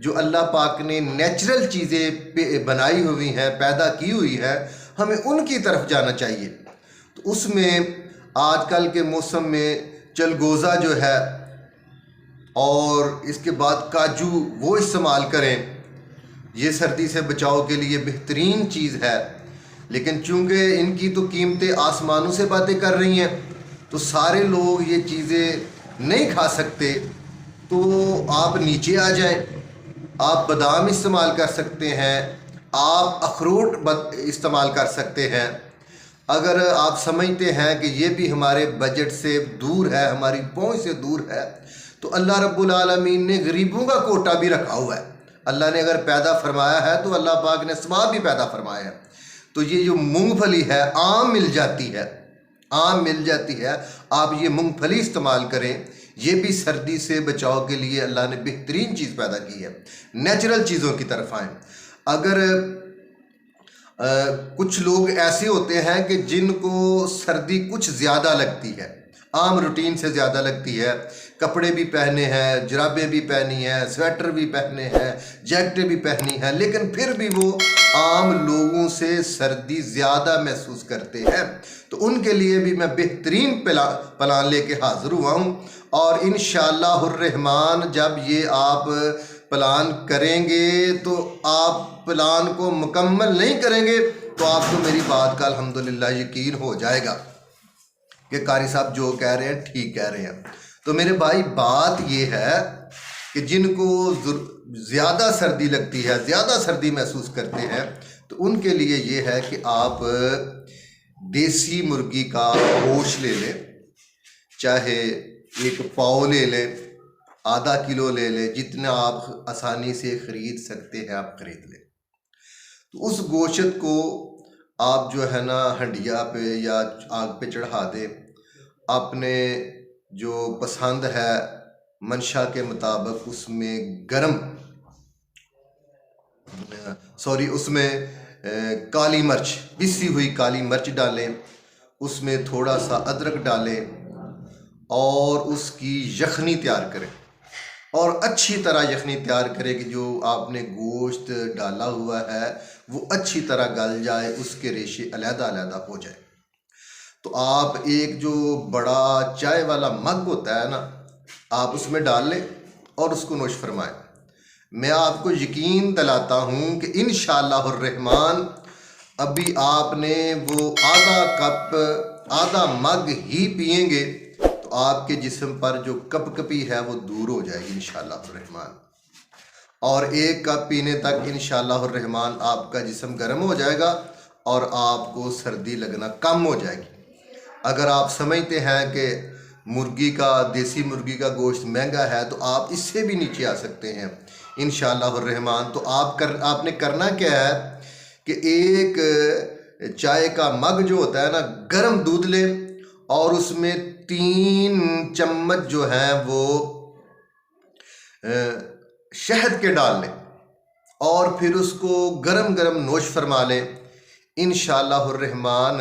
جو اللہ پاک نے نیچرل چیزیں بنائی ہوئی ہیں، پیدا کی ہوئی ہے، ہمیں ان کی طرف جانا چاہیے۔ تو اس میں آج کل کے موسم میں چلگوزہ جو ہے اور اس کے بعد کاجو وہ استعمال کریں، یہ سردی سے بچاؤ کے لیے بہترین چیز ہے۔ لیکن چونکہ ان کی تو قیمتیں آسمانوں سے باتیں کر رہی ہیں، تو سارے لوگ یہ چیزیں نہیں کھا سکتے، تو آپ نیچے آ جائیں۔ آپ بادام استعمال کر سکتے ہیں، آپ اخروٹ استعمال کر سکتے ہیں۔ اگر آپ سمجھتے ہیں کہ یہ بھی ہمارے بجٹ سے دور ہے، ہماری پہنچ سے دور ہے، تو اللہ رب العالمین نے غریبوں کا کوٹا بھی رکھا ہوا ہے۔ اللہ نے اگر پیدا فرمایا ہے تو اللہ پاک نے ثواب بھی پیدا فرمایا ہے۔ تو یہ جو مونگ پھلی ہے عام مل جاتی ہے، عام مل جاتی ہے، آپ یہ مونگ پھلی استعمال کریں۔ یہ بھی سردی سے بچاؤ کے لیے اللہ نے بہترین چیز پیدا کی ہے۔ نیچرل چیزوں کی طرف آئیں۔ اگر کچھ لوگ ایسے ہوتے ہیں کہ جن کو سردی کچھ زیادہ لگتی ہے، عام روٹین سے زیادہ لگتی ہے، کپڑے بھی پہنے ہیں، جرابیں بھی پہنی ہیں، سویٹر بھی پہنے ہیں، جیکٹیں بھی پہنی ہیں، لیکن پھر بھی وہ عام لوگوں سے سردی زیادہ محسوس کرتے ہیں، تو ان کے لیے بھی میں بہترین پلان لے کے حاضر ہوا ہوں۔ اور انشاءاللہ الرحمن جب یہ آپ پلان کریں گے تو آپ پلان کو مکمل نہیں کریں گے تو آپ کو میری بات کا الحمدللہ یقین ہو جائے گا کہ قاری صاحب جو کہہ رہے ہیں ٹھیک کہہ رہے ہیں۔ تو میرے بھائی بات یہ ہے کہ جن کو زیادہ سردی لگتی ہے، زیادہ سردی محسوس کرتے ہیں، تو ان کے لیے یہ ہے کہ آپ دیسی مرغی کا گوشت لے لیں، چاہے 1 پاؤ لے لیں، آدھا کلو لے لیں، جتنا آپ آسانی سے خرید سکتے ہیں آپ خرید لیں۔ تو اس گوشت کو آپ جو ہے نا ہنڈیا پہ یا آگ پہ چڑھا دیں، اپنے جو پسند ہے منشا کے مطابق اس میں اس میں کالی مرچ، پسی ہوئی کالی مرچ ڈالیں، اس میں تھوڑا سا ادرک ڈالیں اور اس کی یخنی تیار کریں، اور اچھی طرح یخنی تیار کریں کہ جو آپ نے گوشت ڈالا ہوا ہے وہ اچھی طرح گل جائے، اس کے ریشے علیحدہ علیحدہ ہو جائے۔ تو آپ ایک جو بڑا چائے والا مگ ہوتا ہے نا، آپ اس میں ڈال لیں اور اس کو نوش فرمائیں۔ میں آپ کو یقین دلاتا ہوں کہ انشاءاللہ الرحمن ابھی آپ نے وہ آدھا کپ، آدھا مگ ہی پئیں گے تو آپ کے جسم پر جو کپ کپی ہے وہ دور ہو جائے گی انشاءاللہ الرحمن، اور 1 کپ پینے تک انشاءاللہ الرحمن آپ کا جسم گرم ہو جائے گا اور آپ کو سردی لگنا کم ہو جائے گی۔ اگر آپ سمجھتے ہیں کہ دیسی مرغی کا گوشت مہنگا ہے تو آپ اس سے بھی نیچے آ سکتے ہیں انشاءاللہ الرحمن۔ تو آپ نے کرنا کیا ہے کہ 1 چائے کا مگ جو ہوتا ہے نا، گرم دودھ لیں اور اس میں 3 چمچ جو ہیں وہ شہد کے ڈال لیں اور پھر اس کو گرم گرم نوش فرما لیں انشاءاللہ الرحمن۔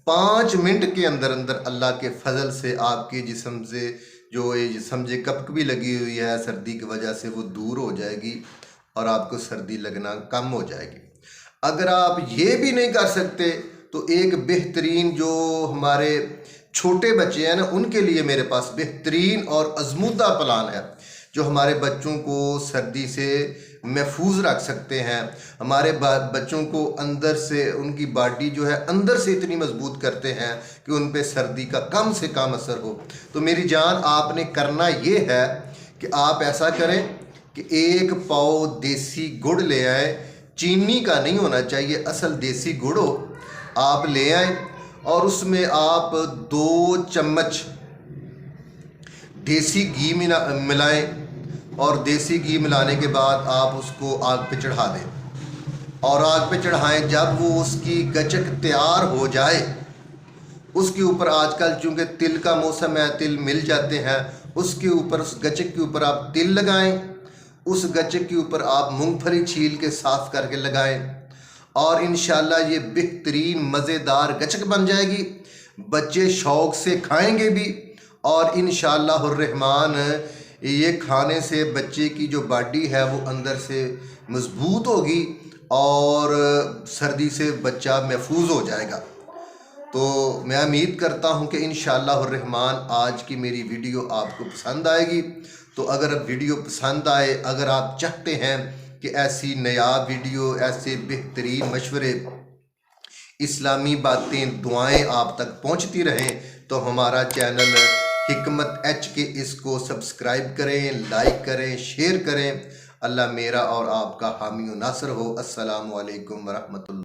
5 منٹ کے اندر اندر اللہ کے فضل سے آپ کے جسم سے جو یہ سمجھے کپکپی لگی ہوئی ہے سردی کی وجہ سے وہ دور ہو جائے گی اور آپ کو سردی لگنا کم ہو جائے گی۔ اگر آپ یہ بھی نہیں کر سکتے تو ایک بہترین جو ہمارے چھوٹے بچے ہیں نا، ان کے لیے میرے پاس بہترین اور آزمودہ پلان ہے جو ہمارے بچوں کو سردی سے محفوظ رکھ سکتے ہیں، ہمارے بچوں کو اندر سے ان کی باڈی جو ہے اندر سے اتنی مضبوط کرتے ہیں کہ ان پہ سردی کا کم سے کم اثر ہو۔ تو میری جان آپ نے کرنا یہ ہے کہ آپ ایسا کریں کہ 1 پاؤ دیسی گڑ لے آئیں، چینی کا نہیں ہونا چاہیے، اصل دیسی گڑ ہو، آپ لے آئیں اور اس میں آپ 2 چمچ دیسی گھی ملائیں، اور دیسی گھی ملانے کے بعد آپ اس کو آگ پہ چڑھا دیں اور آگ پہ چڑھائیں۔ جب وہ اس کی گچک تیار ہو جائے، اس کے اوپر آج کل چونکہ تل کا موسم ہے، تل مل جاتے ہیں، اس کے اوپر، اس گچک کے اوپر آپ تل لگائیں، اس گچک کے اوپر آپ مونگ پھلی چھیل کے صاف کر کے لگائیں، اور انشاءاللہ یہ بہترین مزیدار گچک بن جائے گی۔ بچے شوق سے کھائیں گے بھی، اور انشاءاللہ الرحمن یہ کھانے سے بچے کی جو باڈی ہے وہ اندر سے مضبوط ہوگی اور سردی سے بچہ محفوظ ہو جائے گا۔ تو میں امید کرتا ہوں کہ انشاءاللہ الرحمن آج کی میری ویڈیو آپ کو پسند آئے گی۔ تو اگر ویڈیو پسند آئے، اگر آپ چاہتے ہیں کہ ایسی نایاب ویڈیو، ایسے بہترین مشورے، اسلامی باتیں، دعائیں آپ تک پہنچتی رہیں، تو ہمارا چینل حکمت ایچ کے اس کو سبسکرائب کریں، لائک کریں، شیئر کریں۔ اللہ میرا اور آپ کا حامی و ناصر ہو۔ السلام علیکم ورحمۃ اللہ۔